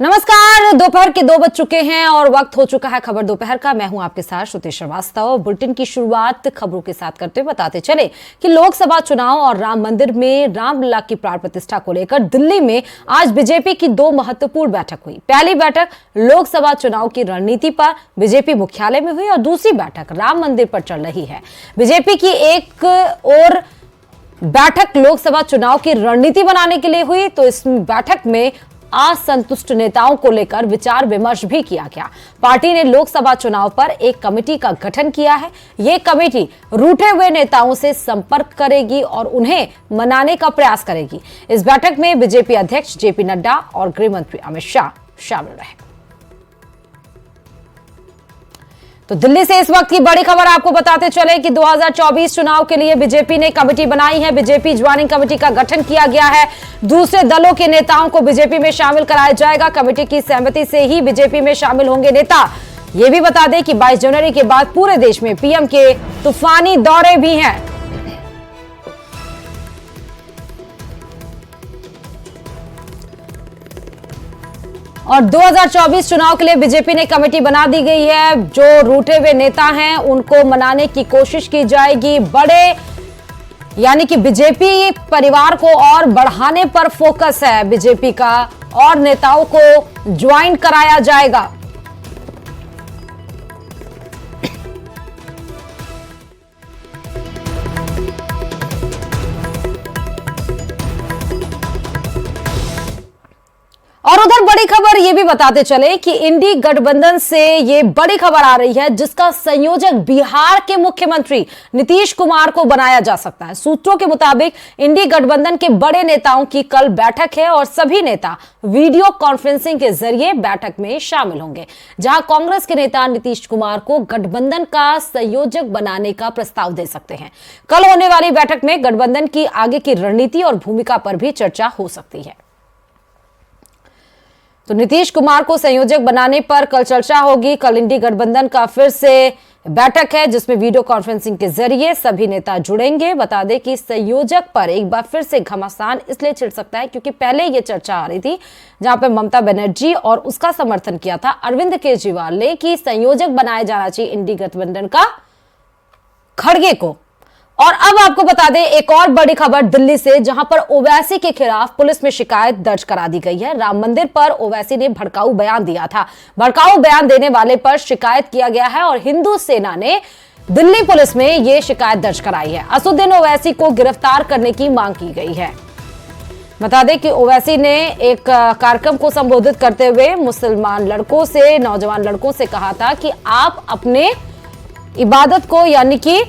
नमस्कार। दोपहर के 2 बज चुके हैं और वक्त हो चुका है खबर दोपहर का। मैं हूं आपके साथ श्रुति श्रीवास्तव। बुलेटिन की शुरुआत खबरों के साथ करते हुए बताते चले कि लोकसभा चुनाव और राम मंदिर में रामलला की प्राण प्रतिष्ठा को लेकर दिल्ली में आज बीजेपी की 2 महत्वपूर्ण बैठक हुई। पहली बैठक लोकसभा चुनाव की रणनीति पर बीजेपी मुख्यालय में हुई और दूसरी बैठक राम मंदिर पर चल रही है। बीजेपी की एक और बैठक लोकसभा चुनाव की रणनीति बनाने के लिए हुई तो इस बैठक में असंतुष्ट नेताओं को लेकर विचार विमर्श भी किया गया। पार्टी ने लोकसभा चुनाव पर एक कमेटी का गठन किया है। यह कमेटी रूठे हुए नेताओं से संपर्क करेगी और उन्हें मनाने का प्रयास करेगी। इस बैठक में बीजेपी अध्यक्ष जेपी नड्डा और गृह मंत्री अमित शाह शामिल रहे। तो दिल्ली से इस वक्त की बड़ी खबर आपको बताते चले कि 2024 चुनाव के लिए बीजेपी ने कमेटी बनाई है। बीजेपी ज्वाइनिंग कमेटी का गठन किया गया है। दूसरे दलों के नेताओं को बीजेपी में शामिल कराया जाएगा। कमेटी की सहमति से ही बीजेपी में शामिल होंगे नेता। यह भी बता दें कि 22 जनवरी के बाद पूरे देश में पीएम के तूफानी दौरे भी हैं। और 2024 चुनाव के लिए बीजेपी ने कमेटी बना दी गई है। जो रूठे हुए नेता हैं उनको मनाने की कोशिश की जाएगी। बड़े यानी कि बीजेपी परिवार को और बढ़ाने पर फोकस है बीजेपी का और नेताओं को ज्वाइन कराया जाएगा। और उधर बड़ी खबर यह भी बताते चले कि इंडी गठबंधन से ये बड़ी खबर आ रही है जिसका संयोजक बिहार के मुख्यमंत्री नीतीश कुमार को बनाया जा सकता है। सूत्रों के मुताबिक इंडी गठबंधन के बड़े नेताओं की कल बैठक है और सभी नेता वीडियो कॉन्फ्रेंसिंग के जरिए बैठक में शामिल होंगे, जहां कांग्रेस के नेता नीतीश कुमार को गठबंधन का संयोजक बनाने का प्रस्ताव दे सकते हैं। कल होने वाली बैठक में गठबंधन की आगे की रणनीति और भूमिका पर भी चर्चा हो सकती है। तो नीतीश कुमार को संयोजक बनाने पर कल चर्चा होगी। कल इंडी गठबंधन का फिर से बैठक है जिसमें वीडियो कॉन्फ्रेंसिंग के जरिए सभी नेता जुड़ेंगे। बता दें कि संयोजक पर एक बार फिर से घमासान इसलिए छिड़ सकता है क्योंकि पहले यह चर्चा आ रही थी जहां पर ममता बनर्जी और उसका समर्थन किया था अरविंद केजरीवाल ने कि संयोजक बनाया जाना चाहिए इंडी गठबंधन का खड़गे को। और अब आपको बता दें एक और बड़ी खबर दिल्ली से, जहां पर ओवैसी के खिलाफ पुलिस में शिकायत दर्ज करा दी गई है। राम मंदिर पर ओवैसी ने भड़काऊ बयान दिया था। भड़काऊ बयान देने वाले पर शिकायत किया गया है और हिंदू सेना ने दिल्ली पुलिस में यह शिकायत दर्ज कराई है। असदुद्दीन ओवैसी को गिरफ्तार करने की मांग की गई है। बता दें कि ओवैसी ने एक कार्यक्रम को संबोधित करते हुए मुसलमान लड़कों से, नौजवान लड़कों से कहा था कि आप अपने इबादत को यानी कि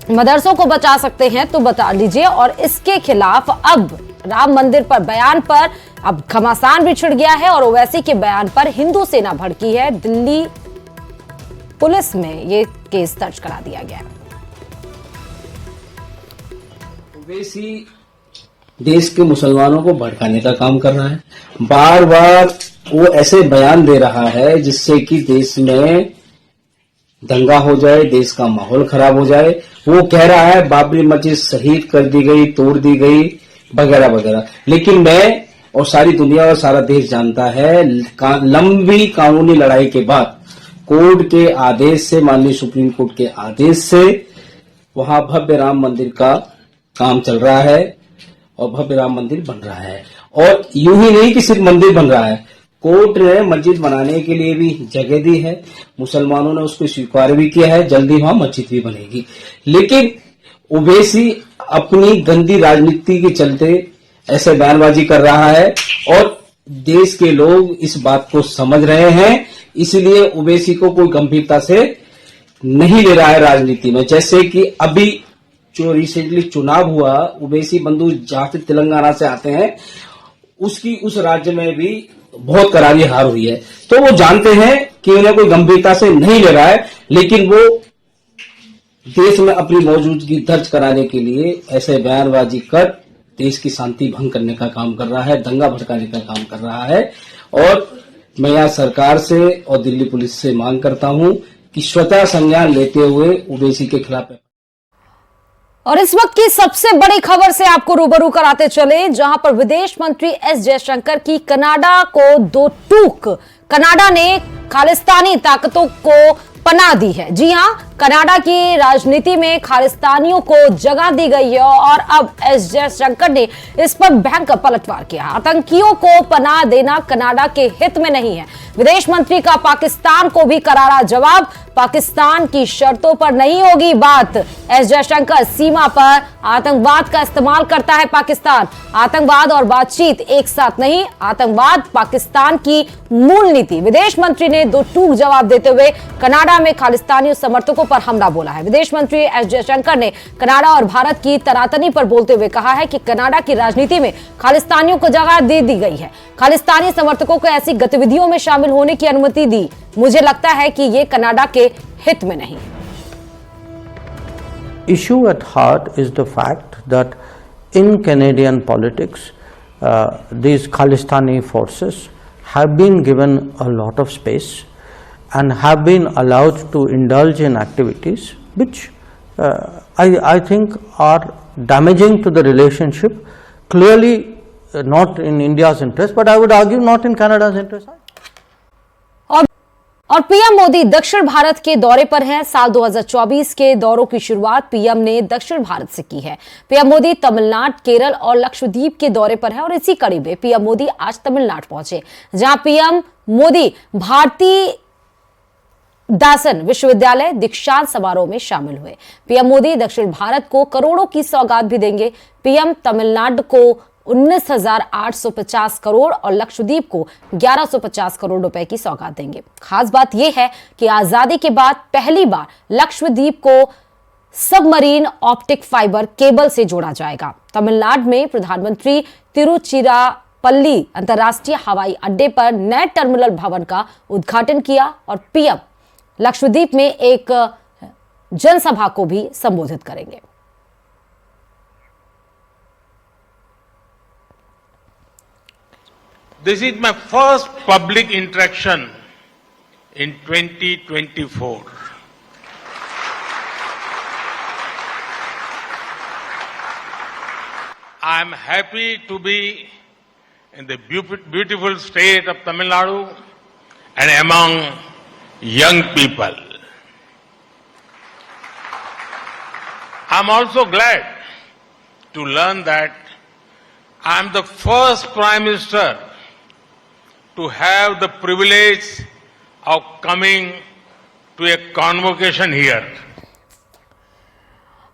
मदरसों को बचा सकते हैं तो बता लीजिए। और इसके खिलाफ अब राम मंदिर पर बयान पर अब घमासान भी छिड़ गया है और ओवैसी के बयान पर हिंदू सेना भड़की है। दिल्ली पुलिस में यह केस दर्ज करा दिया गया। ओवैसी देश के मुसलमानों को भड़काने का काम कर रहा है। बार बार वो ऐसे बयान दे रहा है जिससे कि देश में दंगा हो जाए, देश का माहौल खराब हो जाए। वो कह रहा है बाबरी मस्जिद शहीद कर दी गई, तोड़ दी गई वगैरह वगैरह। लेकिन मैं और सारी दुनिया और सारा देश जानता है लंबी कानूनी लड़ाई के बाद कोर्ट के आदेश से, माननीय सुप्रीम कोर्ट के आदेश से वहां भव्य राम मंदिर का काम चल रहा है और भव्य राम मंदिर बन रहा है। और यूं ही नहीं कि सिर्फ मंदिर बन रहा है, कोर्ट ने मस्जिद बनाने के लिए भी जगह दी है, मुसलमानों ने उसको स्वीकार भी किया है, जल्दी वहां मस्जिद भी बनेगी। लेकिन ओवैसी अपनी गंदी राजनीति के चलते ऐसे बयानबाजी कर रहा है और देश के लोग इस बात को समझ रहे हैं, इसलिए ओवैसी को कोई गंभीरता से नहीं ले रहा है राजनीति में। जैसे कि अभी जो रिसेंटली चुनाव हुआ, ओवैसी बंधु जहां से तेलंगाना से आते हैं उसकी उस राज्य में भी बहुत करारी हार हुई है। तो वो जानते हैं कि उन्हें कोई गंभीरता से नहीं ले रहा है, लेकिन वो देश में अपनी मौजूदगी दर्ज कराने के लिए ऐसे बयानबाजी कर देश की शांति भंग करने का काम कर रहा है, दंगा भड़काने का काम कर रहा है। और मैं यहाँ सरकार से और दिल्ली पुलिस से मांग करता हूं कि स्वतः संज्ञान लेते हुए ओवैसी के खिलाफ और इस वक्त की सबसे बड़ी खबर से आपको रूबरू कराते चले, जहां पर विदेश मंत्री एस जयशंकर की कनाडा को दो टूक। कनाडा ने खालिस्तानी ताकतों को पनाह दी है। जी हां, कनाडा की राजनीति में खालिस्तानियों को जगह दी गई है और अब एस जयशंकर ने इस पर भयंकर पलटवार किया। आतंकियों को पनाह देना कनाडा के हित में नहीं है। विदेश मंत्री का पाकिस्तान को भी करारा जवाब, पाकिस्तान की शर्तों पर नहीं होगी बात। एस जयशंकर, सीमा पर आतंकवाद का इस्तेमाल करता है पाकिस्तान। आतंकवाद और बातचीत एक साथ नहीं, आतंकवाद पाकिस्तान की मूल नीति। विदेश मंत्री ने दो टूक जवाब देते हुए कनाडा में खालिस्तानी समर्थकों पर हमला बोला है। विदेश मंत्री एस जयशंकर ने कनाडा और भारत की तनातनी पर बोलते हुए कहा है कि कनाडा की राजनीति में खालिस्तानियों को जगह दे दी गई है। खालिस्तानी समर्थकों को ऐसी गतिविधियों में शामिल होने की अनुमति दी। मुझे लगता है कि ये कनाडा के हित में नहीं है। Issue at heart is the fact that in Canadian politics, these Khalistani forces have been given a lot of space and have been allowed to indulge in activities which I think are damaging to the relationship, clearly not in India's interest, but I would argue not in Canada's interest. और PM Modi दक्षिण भारत के दौरे पर हैं। साल 2024 के दौरों की शुरुआत पीएम ने दक्षिण भारत से की है। पीएम मोदी तमिलनाडु, केरल और लक्षद्वीप के दौरे पर है और इसी कड़ी में पीएम मोदी आज तमिलनाडु पहुंचे, जहां पीएम मोदी भारती दासन विश्वविद्यालय दीक्षांत समारोह में शामिल हुए। पीएम मोदी दक्षिण भारत को करोड़ों की सौगात भी देंगे। पीएम तमिलनाडु को 19,850 करोड़ और लक्षद्वीप को 1150 करोड़ रुपए की सौगात देंगे। खास बात यह है कि आजादी के बाद पहली बार लक्षद्वीप को सबमरीन ऑप्टिक फाइबर केबल से जोड़ा जाएगा। तमिलनाडु में प्रधानमंत्री तिरुचिरापल्ली अंतर्राष्ट्रीय हवाई अड्डे पर नए टर्मिनल भवन का उद्घाटन किया और पीएम लक्षद्वीप में एक जनसभा को भी संबोधित करेंगे। This is my first public interaction in 2024. I am happy to be in the beautiful state of Tamil Nadu and among young people. I am also glad to learn that I am the first Prime Minister to have the privilege of coming to a convocation here.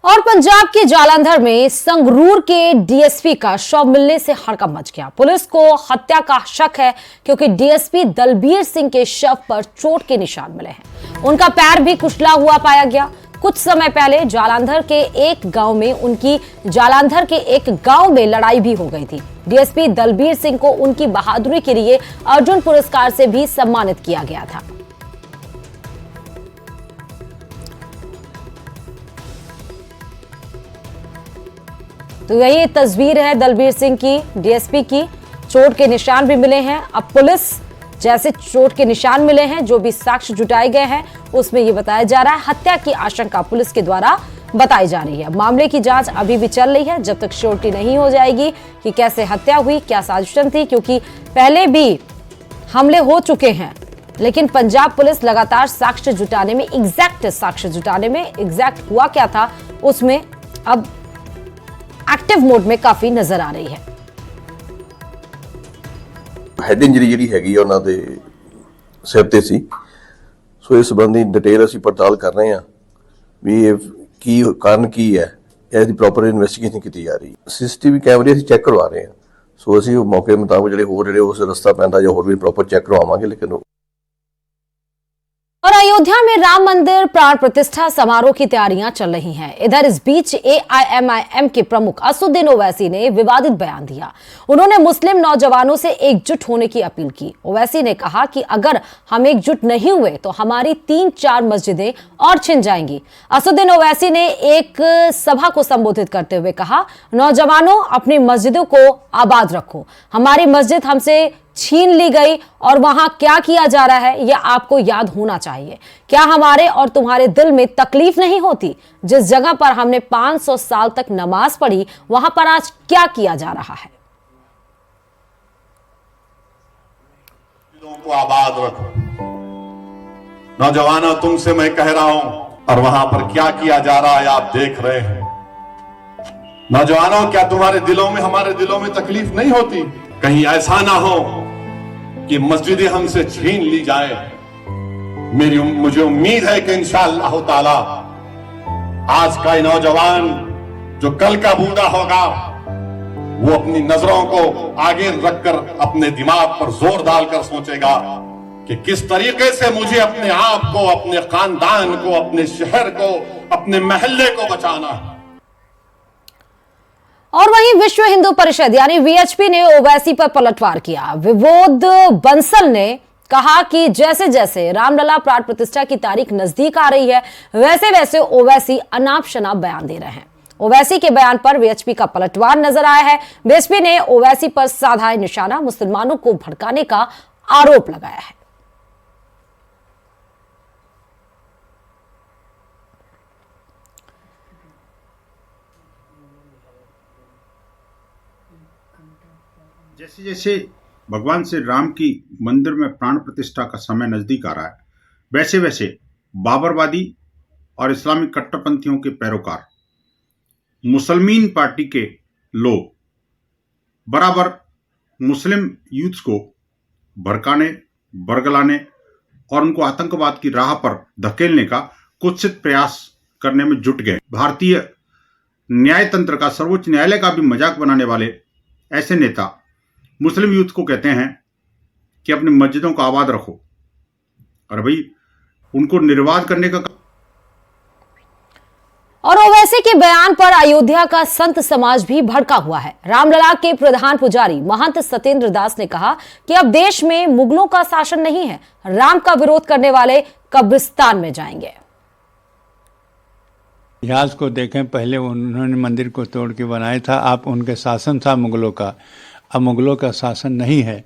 और पंजाब के जालंधर में संगरूर के DSP का शव मिलने से हड़कंप much गया। पुलिस को हत्या का शक है क्योंकि डीएसपी दलबीर सिंह के शव पर चोट के निशान मिले हैं। उनका पैर भी कुचला हुआ पाया गया। कुछ समय पहले जालंधर के एक गांव में लड़ाई भी हो गई थी। डीएसपी दलबीर सिंह को उनकी बहादुरी के लिए अर्जुन पुरस्कार से भी सम्मानित किया गया था। तो यही तस्वीर है दलबीर सिंह की, डीएसपी की। चोट के निशान भी मिले हैं। अब पुलिस जैसे चोट के निशान मिले हैं, जो भी साक्ष्य जुटाए गए हैं, उसमें यह बताया जा रहा है हत्या की आशंका पुलिस के द्वारा बताई जा रही है। मामले की जांच अभी भी चल रही है, जब तक श्योरिटी नहीं हो जाएगी कि कैसे हत्या हुई, क्या साजिश थी, क्योंकि पहले भी हमले हो चुके हैं। लेकिन पंजाब पुलिस लगातार साक्ष्य जुटाने में, एग्जैक्ट हुआ क्या था, उसमें अब एक्टिव मोड में काफी नजर आ रही है। ਹੈਡ ਇੰਜਰੀ ਜਿਹੜੀ ਹੈਗੀ ਉਹਨਾਂ ਦੇ ਸਿਰ ਤੇ ਸੀ। ਸੋ ਇਸ ਸੰਬੰਧੀ ਡਿਟੇਲ ਅਸੀਂ ਪੜਤਾਲ ਕਰ ਰਹੇ ਹਾਂ ਵੀ ਇਹ ਕੀ ਕਾਰਨ ਕੀ ਹੈ, ਇਹਦੀ ਪ੍ਰੋਪਰ ਇਨਵੈਸਟੀਗੇਸ਼ਨ ਕੀਤੀ ਜਾ ਰਹੀ ਹੈ। ਸੀਸੀਟੀਵੀ ਕੈਮਰੇ ਅਸੀਂ ਚੈੱਕ ਕਰਵਾ ਰਹੇ ਹਾਂ। ਸੋ ਅਸੀਂ ਮੌਕੇ ਮੁਤਾਬਕ ਜਿਹੜੇ ਉਸ ਰਸਤਾ ਪੈਂਦਾ ਜਾਂ ਹੋਰ ਵੀ ਪ੍ਰੋਪਰ ਚੈੱਕ ਕਰਵਾਵਾਂਗੇ। लेकिन और अयोध्या में राम मंदिर प्राण प्रतिष्ठा समारोह की तैयारियां चल रही हैं। इधर इस बीच एआईएमआईएम के प्रमुख असदुद्दीन ओवैसी ने विवादित बयान दिया। उन्होंने मुस्लिम नौजवानों से एकजुट होने की अपील की। ओवैसी ने कहा कि अगर हम एकजुट नहीं हुए तो हमारी 3-4 मस्जिदें और छिन जाएंगी। असदुद्दीन ओवैसी ने एक सभा को संबोधित करते हुए कहा, नौजवानों अपनी मस्जिदों को आबाद रखो। हमारी मस्जिद हमसे छीन ली गई और वहां क्या किया जा रहा है यह आपको याद होना चाहिए। क्या हमारे और तुम्हारे दिल में तकलीफ नहीं होती? जिस जगह पर हमने 500 साल तक नमाज पढ़ी वहां पर आज क्या किया जा रहा है? दिलों को आबाद रखो। नौजवानों, तुमसे मैं कह रहा हूं, और वहां पर क्या किया जा रहा है आप देख रहे हैं। नौजवानों, क्या तुम्हारे दिलों में, हमारे दिलों में तकलीफ नहीं होती? कहीं ऐसा ना हो कि मस्जिदें हमसे छीन ली जाए। मुझे उम्मीद है कि इंशाअल्लाह ताला आज का नौजवान जो कल का बूढ़ा होगा वो अपनी नजरों को आगे रखकर अपने दिमाग पर जोर डालकर सोचेगा कि किस तरीके से मुझे अपने आप को, अपने खानदान को, अपने शहर को, अपने महल्ले को बचाना है। और वहीं विश्व हिंदू परिषद यानी वीएचपी ने ओवैसी पर पलटवार किया। विबोध बंसल ने कहा कि जैसे जैसे रामलला प्राण प्रतिष्ठा की तारीख नजदीक आ रही है वैसे वैसे ओवैसी अनाप शनाप बयान दे रहे हैं। ओवैसी के बयान पर वीएचपी का पलटवार नजर आया है। बीएसपी ने ओवैसी पर साधा निशाना, मुसलमानों को भड़काने का आरोप लगाया है। जैसे जैसे भगवान श्री राम की मंदिर में प्राण प्रतिष्ठा का समय नजदीक आ रहा है वैसे वैसे बाबरवादी और इस्लामिक कट्टरपंथियों के पैरोकार, मुसलमान पार्टी के लोग बराबर मुस्लिम यूथ को भड़काने, बरगलाने और उनको आतंकवाद की राह पर धकेलने का कुत्सित प्रयास करने में जुट गए। भारतीय न्यायतंत्र का, सर्वोच्च न्यायालय का भी मजाक बनाने वाले ऐसे नेता मुस्लिम यूथ को कहते हैं कि अपनी मस्जिदों को आबाद रखो, और भाई उनको निर्वाध करने का। और ओवैसी के बयान पर अयोध्या का संत समाज भी भड़का हुआ है। रामलला के प्रधान पुजारी महंत सत्येंद्र दास ने कहा कि अब देश में मुगलों का शासन नहीं है, राम का विरोध करने वाले कब्रिस्तान में जाएंगे। इतिहास को देखें, पहले उन्होंने मंदिर को तोड़ के बनाया था, आप उनके शासन था मुगलों का, अब मुगलों का शासन नहीं है,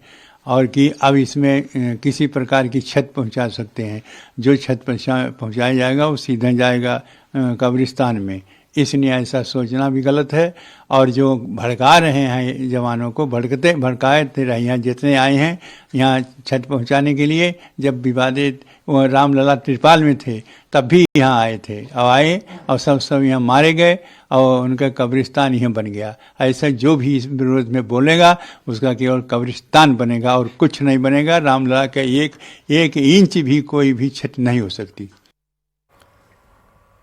और कि अब इसमें किसी प्रकार की क्षत पहुंचा सकते हैं। जो क्षत पहुंचाया जाएगा वो सीधा जाएगा कब्रिस्तान में। इसलिए ऐसा सोचना भी गलत है। और जो भड़का रहे हैं जवानों को, भड़काते रहे, यहाँ जितने आए हैं यहाँ छत पहुंचाने के लिए, जब विवादित रामलला त्रिपाल में थे तब भी यहाँ आए थे, और आए और सब यहाँ मारे गए और उनका कब्रिस्तान यहाँ बन गया। ऐसा जो भी इस विरोध में बोलेगा उसका केवल कब्रिस्तान बनेगा और कुछ नहीं बनेगा। रामलला का एक इंच भी कोई भी छत नहीं हो सकती।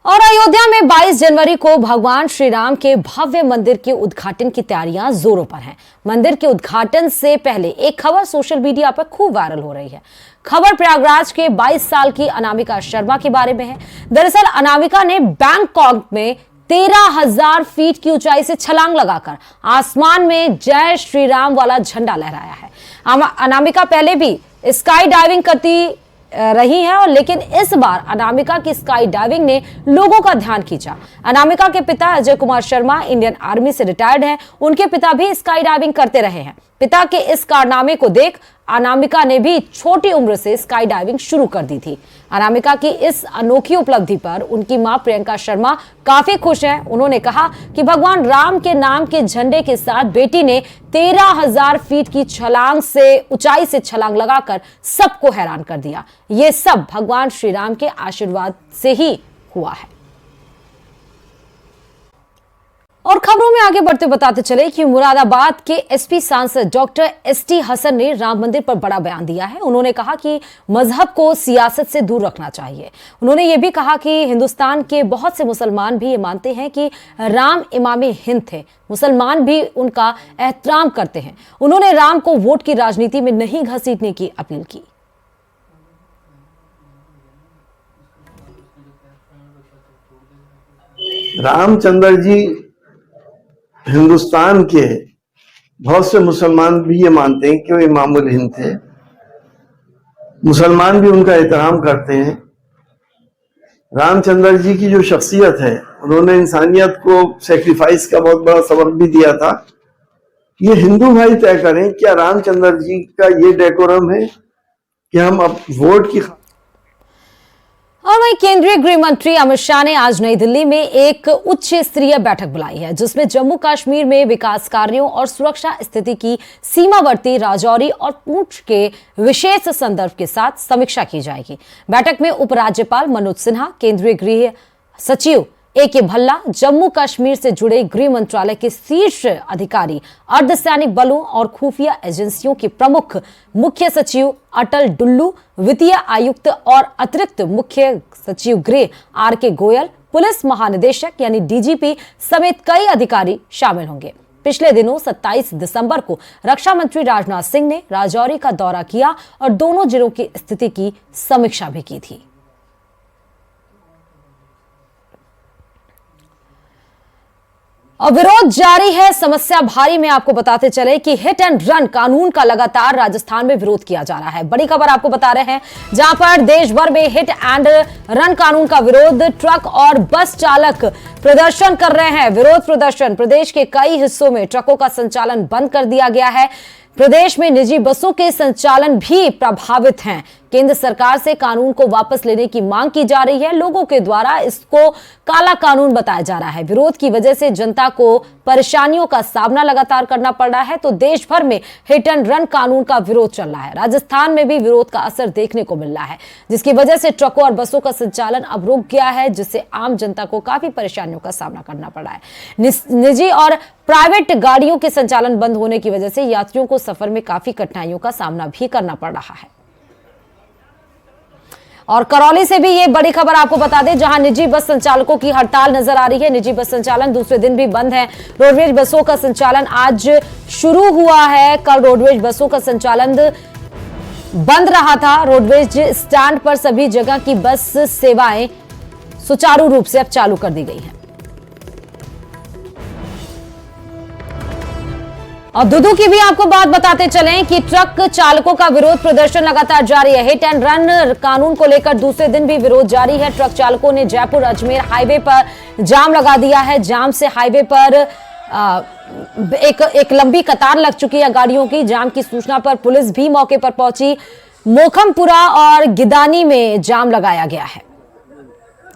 और अयोध्या में 22 जनवरी को भगवान श्री राम के भव्य मंदिर के उद्घाटन की तैयारियां जोरों पर हैं। मंदिर के उद्घाटन से पहले एक खबर सोशल मीडिया पर खूब वायरल हो रही है। खबर प्रयागराज के 22 साल की अनामिका शर्मा के बारे में है। दरअसल अनामिका ने बैंकॉक में 13,000 फीट की ऊंचाई से छलांग लगाकर आसमान में जय श्री राम वाला झंडा लहराया है। अनामिका पहले भी स्काई डाइविंग करती रही है, और लेकिन इस बार अनामिका की स्काई डाइविंग ने लोगों का ध्यान खींचा। अनामिका के पिता अजय कुमार शर्मा इंडियन आर्मी से रिटायर्ड हैं। उनके पिता भी स्काई डाइविंग करते रहे हैं। पिता के इस कारनामे को देख अनामिका ने भी छोटी उम्र से स्काई डाइविंग शुरू कर दी थी। अनामिका की इस अनोखी उपलब्धि पर उनकी मां प्रियंका शर्मा काफी खुश हैं। उन्होंने कहा कि भगवान राम के नाम के झंडे के साथ बेटी ने 13,000 फीट की ऊंचाई से छलांग लगाकर सबको हैरान कर दिया। ये सब भगवान श्री राम के आशीर्वाद से ही हुआ है। और खबरों में आगे बढ़ते बताते चले कि मुरादाबाद के एसपी सांसद डॉक्टर एसटी हसन ने राम मंदिर पर बड़ा बयान दिया है। उन्होंने कहा कि मजहब को सियासत से दूर रखना चाहिए। उन्होंने ये भी कहा कि हिंदुस्तान के बहुत से मुसलमान भी ये मानते हैं कि राम इमामे हिंद थे। मुसलमान भी उनका एहतराम करते हैं। उन्होंने राम को वोट की राजनीति में नहीं घसीटने की अपील की। रामचंद्र जी हिंदुस्तान के बहुत से मुसलमान भी ये मानते हैं कि वो इमामुल हिंद थे। मुसलमान भी उनका एहतराम करते हैं। रामचंद्र जी की जो शख्सियत है, उन्होंने इंसानियत को सेक्रीफाइस का बहुत बड़ा सबक भी दिया था। ये हिंदू भाई तय करें, क्या रामचंद्र जी का ये डेकोरम है कि हम अब वोट की। और वहीं केंद्रीय गृह मंत्री अमित शाह ने आज नई दिल्ली में एक उच्च स्तरीय बैठक बुलाई है, जिसमें जम्मू कश्मीर में विकास कार्यों और सुरक्षा स्थिति की सीमावर्ती राजौरी और पुंछ के विशेष संदर्भ के साथ समीक्षा की जाएगी। बैठक में उपराज्यपाल मनोज सिन्हा, केंद्रीय गृह सचिव AK भल्ला, जम्मू कश्मीर से जुड़े गृह मंत्रालय के शीर्ष अधिकारी, अर्धसैनिक बलों और खुफिया एजेंसियों के प्रमुख, मुख्य सचिव अटल डुल्लू, वित्तीय आयुक्त और अतिरिक्त मुख्य सचिव गृह RK गोयल, पुलिस महानिदेशक यानी DGP समेत कई अधिकारी शामिल होंगे। पिछले दिनों 27 दिसंबर को रक्षा मंत्री राजनाथ सिंह ने राजौरी का दौरा किया और दोनों जिलों की स्थिति की समीक्षा भी की थी। और विरोध जारी है, समस्या भारी में आपको बताते चले कि हिट एंड रन कानून का लगातार राजस्थान में विरोध किया जा रहा है। बड़ी खबर आपको बता रहे हैं, जहां पर देश भर में हिट एंड रन कानून का विरोध ट्रक और बस चालक प्रदर्शन कर रहे हैं। विरोध प्रदर्शन प्रदेश के कई हिस्सों में ट्रकों का संचालन बंद कर दिया गया है। प्रदेश में निजी बसों के संचालन भी प्रभावित हैं। केंद्र सरकार से कानून को वापस लेने की मांग की जा रही है। लोगों के द्वारा इसको काला कानून बताया जा रहा है। विरोध की वजह से जनता को परेशानियों का सामना लगातार करना पड़ रहा है। तो देश भर में हिट एंड रन कानून का विरोध चल रहा है। राजस्थान में भी विरोध का असर देखने को मिल रहा है, जिसकी वजह से ट्रकों और बसों का संचालन अब रुक गया है, जिससे आम जनता को काफी परेशानियों का सामना करना पड़ रहा है। निजी और प्राइवेट गाड़ियों के संचालन बंद होने की वजह से यात्रियों को सफर में काफी कठिनाइयों का सामना भी करना पड़ रहा है। और करौली से भी ये बड़ी खबर आपको बता दें, जहां निजी बस संचालकों की हड़ताल नजर आ रही है। निजी बस संचालन दूसरे दिन भी बंद है। रोडवेज बसों का संचालन आज शुरू हुआ है। कल रोडवेज बसों का संचालन बंद रहा था। रोडवेज स्टैंड पर सभी जगह की बस सेवाएं सुचारू रूप से अब चालू कर दी गई हैं। और दुदू की भी आपको बात बताते चलें कि ट्रक चालकों का विरोध प्रदर्शन लगातार जारी है। हिट एंड रन कानून को लेकर दूसरे दिन भी विरोध जारी है। ट्रक चालकों ने जयपुर अजमेर हाईवे पर जाम लगा दिया है। जाम से हाईवे पर एक लंबी कतार लग चुकी है गाड़ियों की। जाम की सूचना पर पुलिस भी मौके पर पहुंची। मोखमपुरा और गिदानी में जाम लगाया गया है।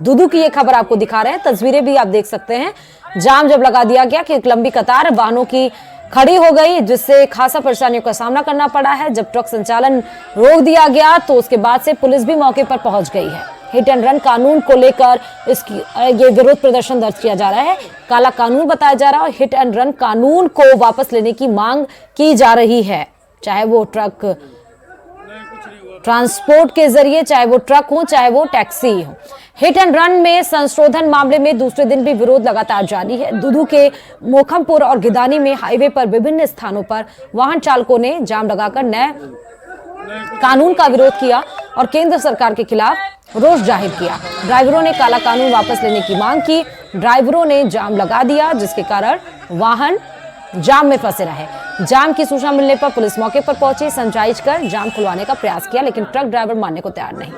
दुदू की ये खबर आपको दिखा रहे हैं, तस्वीरें भी आप देख सकते हैं। जाम जब लगा दिया गया कि एक लंबी कतार वाहनों की खड़ी हो गई, जिससे खासा परेशानियों का सामना करना पड़ा है। जब ट्रक संचालन रोक दिया गया तो उसके बाद से पुलिस भी मौके पर पहुंच गई है। हिट एंड रन कानून को लेकर ये विरोध प्रदर्शन दर्ज किया जा रहा है। काला कानून बताया जा रहा है और हिट एंड रन कानून को वापस लेने की मांग की जा रही है, चाहे वो ट्रक ट्रांसपोर्ट के जरिए, चाहे वो ट्रक हो, चाहे वो टैक्सी हो। हिट एंड रन में संशोधन मामले में दूसरे दिन भी विरोध लगातार जारी है। दुदू के मोखमपुर और गिदानी में हाईवे पर विभिन्न स्थानों पर वाहन चालकों ने जाम लगाकर नए कानून का विरोध किया और केंद्र सरकार के खिलाफ रोष जाहिर किया। ड्राइवरों ने काला कानून वापस लेने की मांग की। ड्राइवरों ने जाम लगा दिया, जिसके कारण वाहन जाम में फंसे रहे। जाम की सूचना मिलने पर पुलिस मौके पर पहुंची, समझाइश कर जाम खुलवाने का प्रयास किया, लेकिन ट्रक ड्राइवर मानने को तैयार नहीं।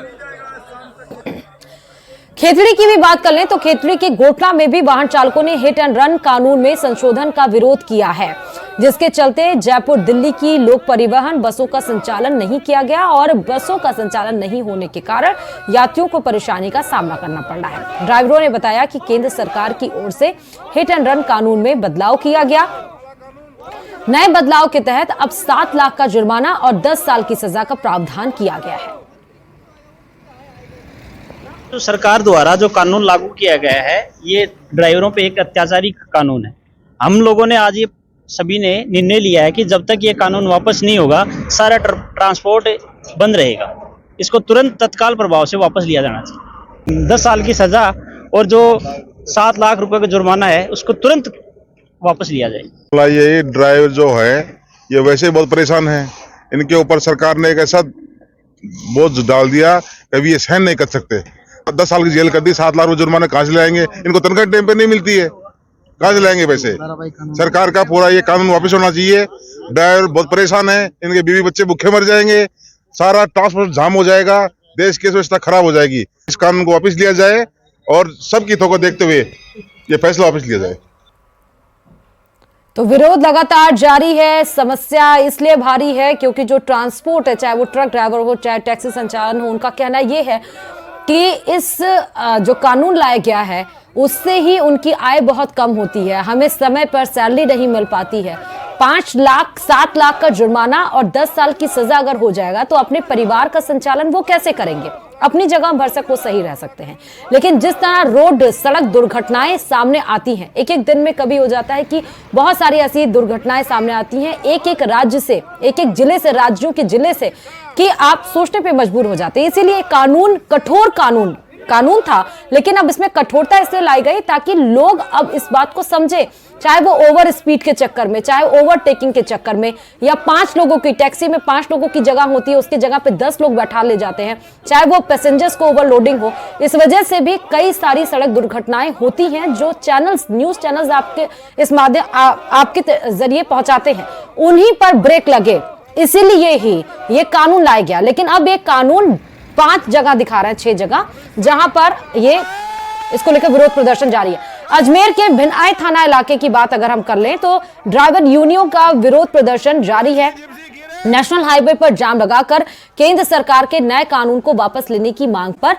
खेतड़ी की भी बात कर लें तो खेतड़ी के गोटला में भी वाहन चालकों ने हिट एंड रन कानून में संशोधन का विरोध किया है, जिसके चलते जयपुर दिल्ली की लोक परिवहन बसों का संचालन नहीं किया गया और बसों का संचालन नहीं होने के कारण यात्रियों को परेशानी का सामना करना पड़ रहा है। ड्राइवरों ने बताया कि केंद्र सरकार की ओर से हिट एंड रन कानून में बदलाव किया गया। नए बदलाव के तहत अब 7 लाख का जुर्माना और 10 साल की सजा का प्रावधान किया गया है। जो सरकार द्वारा जो कानून लागू किया गया है, ये ड्राइवरों पे एक अत्याचारी कानून है। हम लोगों ने आज ये सभी ने निर्णय लिया है कि जब तक ये कानून वापस नहीं होगा, सारा ट्रांसपोर्ट बंद रहेगा। इसको तुरंत तत्काल प्रभाव से वापस लिया जाना चाहिए। 10 साल की सजा और जो 7 लाख रुपए का जुर्माना है, उसको तुरंत वापस लिया जाए। ये ड्राइवर जो है, ये वैसे बहुत परेशान है। इनके ऊपर सरकार ने एक ऐसा बोझ डाल दिया, कभी ये सहन नहीं कर सकते। 10 साल की जेल कर दी, 7 लाख रुपए जुर्माना कहाँ से लाएंगे? इनको तनख्वाह टाइम पे नहीं मिलती है, कहाँ से लाएंगे पैसे? सरकार का पूरा ये कानून वापस होना चाहिए। ड्राइवर बहुत परेशान है, इनके बीवी बच्चे भूखे मर जाएंगे, सारा ट्रांसपोर्ट जाम हो जाएगा, देश की व्यवस्था खराब हो जाएगी। इस कानून को वापस लिया जाए और सबकी हितों को देखते हुए ये फैसला वापस लिया जाए। तो विरोध लगातार जारी है। समस्या इसलिए भारी है क्योंकि जो ट्रांसपोर्ट है, चाहे वो ट्रक ड्राइवर हो चाहे टैक्सी संचालन हो, उनका कहना ये है कि इस जो कानून लाया गया है उससे ही उनकी आय बहुत कम होती है। हमें समय पर सैलरी नहीं मिल पाती है। 5 लाख 7 लाख का जुर्माना और 10 साल की सजा अगर हो जाएगा तो अपने परिवार का संचालन वो कैसे करेंगे? अपनी जगह भरसक वो सही रह सकते हैं, लेकिन जिस तरह रोड सड़क दुर्घटनाएं सामने आती हैं, एक एक दिन में कभी हो जाता है कि बहुत सारी ऐसी दुर्घटनाएं सामने आती हैं एक एक राज्य से, एक एक जिले से, राज्यों के जिले से, कि आप सोचने पे मजबूर हो जाते हैं। इसीलिए कानून, कठोर कानून था, लेकिन अब इसमें कठोरता इसलिए लाई गई ताकि लोग अब इस बात को समझे, चाहे वो ओवर स्पीड के चक्कर में, चाहे ओवरटेकिंग के चक्कर में, या 5 लोगों की टैक्सी में 5 लोगों की जगह होती है, उसकी जगह पे 10 लोग बैठा ले जाते हैं, चाहे वो पैसेंजर्स को ओवरलोडिंग हो। इस वजह से भी कई सारी सड़क दुर्घटनाएं होती हैं जो चैनल्स, न्यूज चैनल्स आपके इस माध्यम आपके जरिए पहुंचाते हैं, उन्हीं पर ब्रेक लगे। इसीलिए ही ये कानून लाया गया। लेकिन अब ये कानून 5 जगह दिखा रहा है, 6 जगह, जहां पर ये इसको लेकर विरोध प्रदर्शन जारी है। अजमेर के भिनाई थाना इलाके की बात अगर हम कर लें तो ड्राइवर यूनियनों का विरोध प्रदर्शन जारी है। नेशनल हाईवे पर जाम लगाकर केंद्र सरकार के नए कानून को वापस लेने की मांग पर